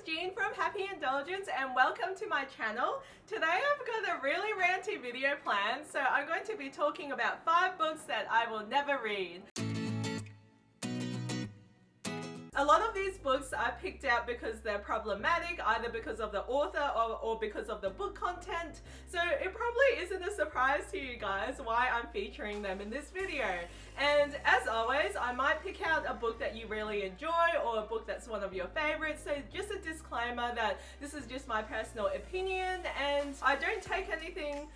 Jean from Happy Indulgence and welcome to my channel. Today I've got a really ranty video planned, so I'm going to be talking about 5 books that I will never read. A lot of these books I picked out because they're problematic, either because of the author or because of the book content. So it probably isn't a surprise to you guys why I'm featuring them in this video. And as always, I might pick out a book that you really enjoy or a book that's one of your favorites. So just a disclaimer that this is just my personal opinion and I don't take anything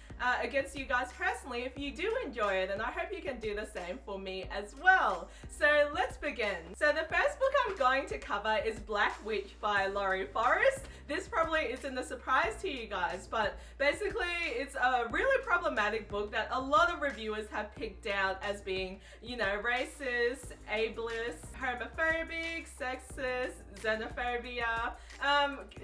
against you guys personally if you do enjoy it, and I hope you can do the same for me as well. So let's begin. So the first book I'm going to cover is Black Witch by Laurie Forest. This probably isn't a surprise to you guys, but basically it's a really problematic book that a lot of reviewers have picked out as being, you know, racist, ableist, homophobic, sexist, xenophobia.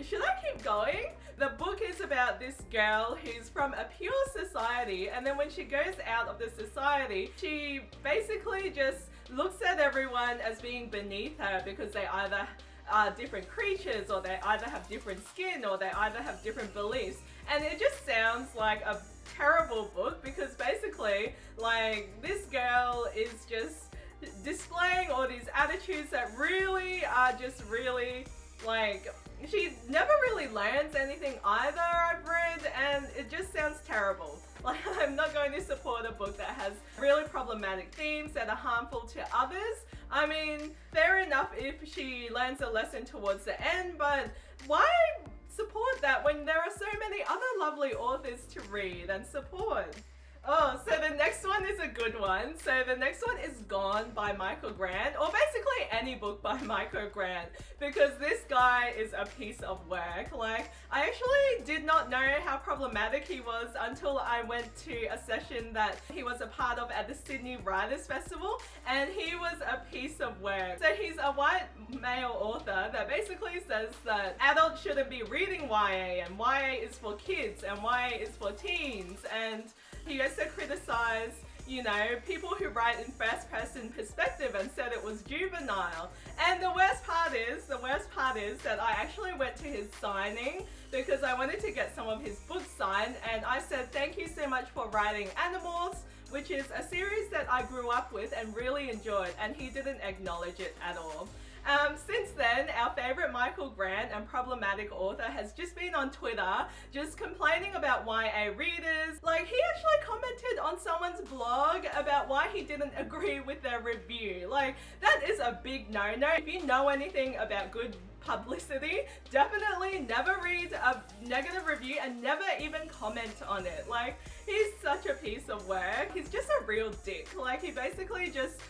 Should I keep going? The book is about this girl who's from a pure society, and then when she goes out of the society, she basically just looks at everyone as being beneath her because they either are different creatures, or they either have different skin, or they either have different beliefs. And it just sounds like a terrible book because basically, like, this girl is just displaying all these attitudes that really are just really, like, she never really learns anything either, I've read, and it just sounds terrible. Like, I'm not going to support a book that has really problematic themes that are harmful to others. I mean, fair enough if she learns a lesson towards the end, but why support that when there are so many other lovely authors to read and support? Oh, so the next one is a good one. So the next one is Gone by Michael Grant, or basically any book by Michael Grant, because this guy is a piece of work. Like, I actually did not know how problematic he was until I went to a session that he was a part of at the Sydney Writers Festival, and he was a piece of work. So he's a white male author that basically says that adults shouldn't be reading YA, and YA is for kids, and YA is for teens, and he also criticized, you know, people who write in first person perspective and said it was juvenile. And the worst part is that I actually went to his signing because I wanted to get some of his books signed, and I said thank you so much for writing Animals, which is a series that I grew up with and really enjoyed, and he didn't acknowledge it at all. Since then, our favorite Michael Grant and problematic author has just been on Twitter just complaining about YA readers. Like, he actually commented on someone's blog about why he didn't agree with their review. Like, that is a big no-no. If you know anything about good publicity, definitely never read a negative review and never even comment on it. Like, he's such a piece of work. He's just a real dick. Like, he basically just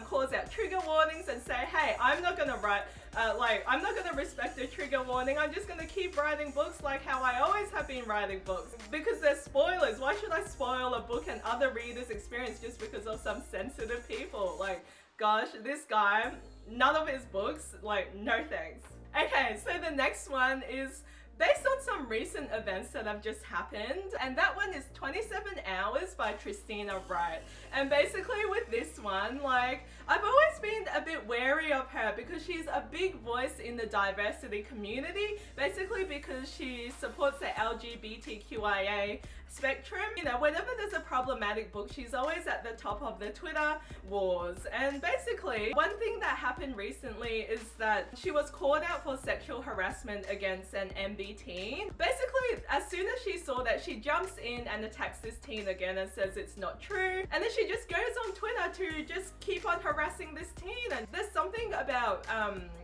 calls out trigger warnings and say, hey, I'm not gonna write, I'm not gonna respect the trigger warning. I'm just gonna keep writing books like how I always have been writing books. Because they're spoilers. Why should I spoil a book and other readers' experience just because of some sensitive people? Like, gosh, this guy, none of his books, like, no thanks. Okay, so the next one is based on some recent events that have just happened, and that one is 27 Hours by Tristina Wright. And basically with this one, like, I've always been a bit wary of her because she's a big voice in the diversity community, basically because she supports the LGBTQIA spectrum. You know, whenever there's a problematic book, she's always at the top of the Twitter wars. And basically, one thing that happened recently is that she was called out for sexual harassment against an MB teen. Basically, as soon as she saw that, she jumps in and attacks this teen again and says it's not true. And then she just goes on Twitter to just keep on harassing this teen. And there's something about,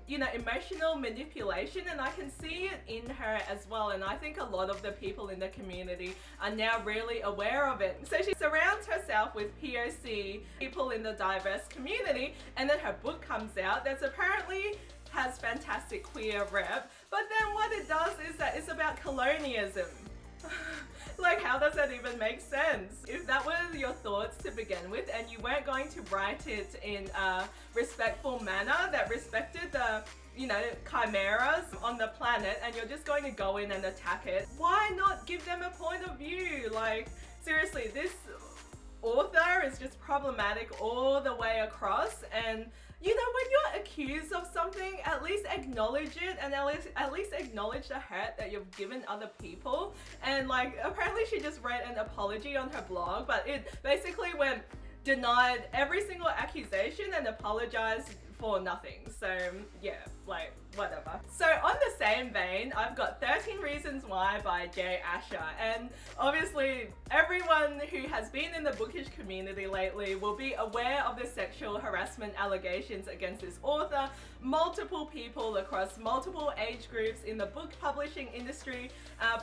you know, emotional manipulation, and I can see it in her as well. And I think a lot of the people in the community are now really aware of it. So she surrounds herself with POC people in the diverse community, and then her book comes out that's apparently has fantastic queer rep, but then what it does is that it's about colonialism. Like, how does that even make sense? If that were your thoughts to begin with and you weren't going to write it in a respectful manner that respected the, you know, chimeras on the planet, and you're just going to go in and attack it, why not give them a point of view? Like, seriously, this author is just problematic all the way across. And you know, when you're accused of something, at least acknowledge it, and at least acknowledge the hurt that you've given other people. And like, apparently she just wrote an apology on her blog, but it basically went denied every single accusation and apologized for nothing. So yeah, like whatever. So on the same vein, I've got 13 Reasons Why by Jay Asher, and obviously everyone who has been in the bookish community lately will be aware of the sexual harassment allegations against this author. Multiple people across multiple age groups in the book publishing industry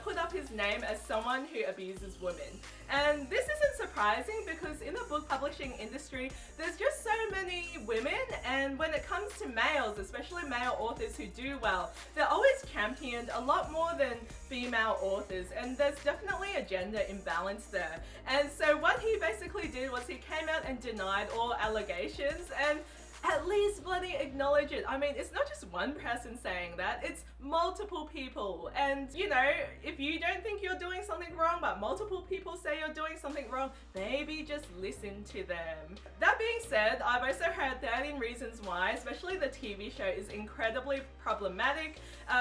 put up his name as someone who abuses women. And this isn't surprising because in the book publishing industry, there's just so many women, and when it comes to males, especially male authors who do well, they're always championed a lot more than female authors, and there's definitely a gender imbalance there. And so what he basically did was he came out and denied all allegations, and at least bloody acknowledge it. I mean, it's not just one person saying that, it's multiple people. And you know, if you don't think you're doing something wrong, but multiple people say you're doing something wrong, maybe just listen to them. That being said, I've also heard 13 Reasons Why, especially the TV show, is incredibly problematic.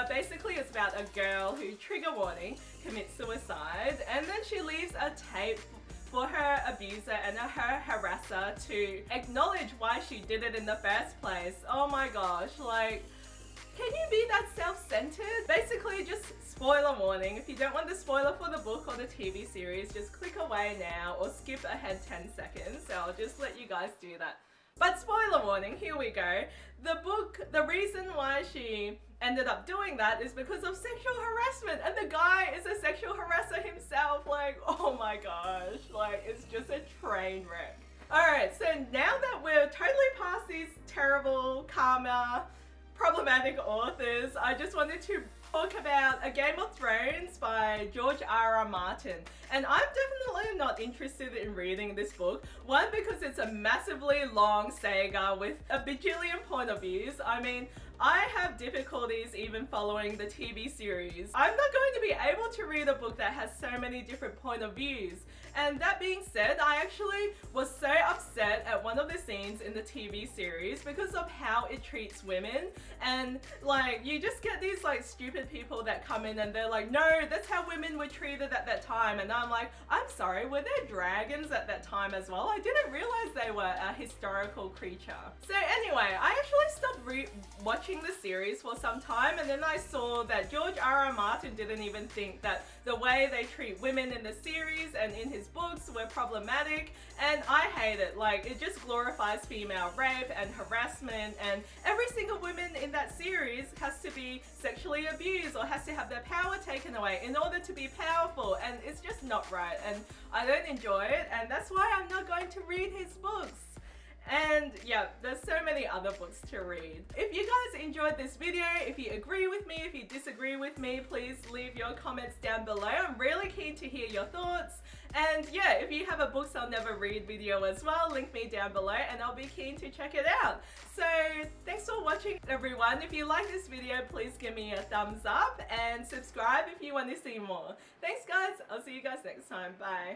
Basically, it's about a girl who, trigger warning, commits suicide, and then she leaves a tape for her abuser and her harasser to acknowledge why she did it in the first place. Oh my gosh, like, can you be that self-centered? Basically, just spoiler warning. If you don't want the spoiler for the book or the TV series, just click away now or skip ahead 10 seconds. So I'll just let you guys do that. But spoiler warning, here we go. The book, the reason why she ended up doing that is because of sexual harassment, and the guy is a sexual harasser himself. Like, oh my gosh, like, it's just a train wreck. Alright, so now that we're totally past these terrible, karma, problematic authors, I just wanted to talk about A Game of Thrones by George R.R. Martin. And I'm definitely not interested in reading this book. One, because it's a massively long saga with a bajillion point of views. I mean, I have difficulties even following the TV series. I'm not going to be able to read a book that has so many different point of views. And that being said, I actually was so upset at one of the scenes in the TV series because of how it treats women. And like, you just get these like stupid people that come in and they're like, no, that's how women were treated at that time. And I'm like, I'm sorry, were there dragons at that time as well? I didn't realize they were a historical creature. So anyway, I actually stopped watching the series for some time, and then I saw that George R.R. Martin didn't even think that the way they treat women in the series and in his books were problematic, and I hate it. Like, it just glorifies female rape and harassment, and every single woman in that series has to be sexually abused or has to have their power taken away in order to be powerful, and it's just not right, and I don't enjoy it, and that's why I'm not going to read his books. And yeah, there's so many other books to read. If you guys enjoyed this video, if you agree with me, if you disagree with me, please leave your comments down below. I'm really keen to hear your thoughts. And yeah, if you have a books I'll never read video as well, link me down below and I'll be keen to check it out. So thanks for watching everyone. If you like this video, please give me a thumbs up and subscribe if you want to see more. Thanks guys, I'll see you guys next time. Bye.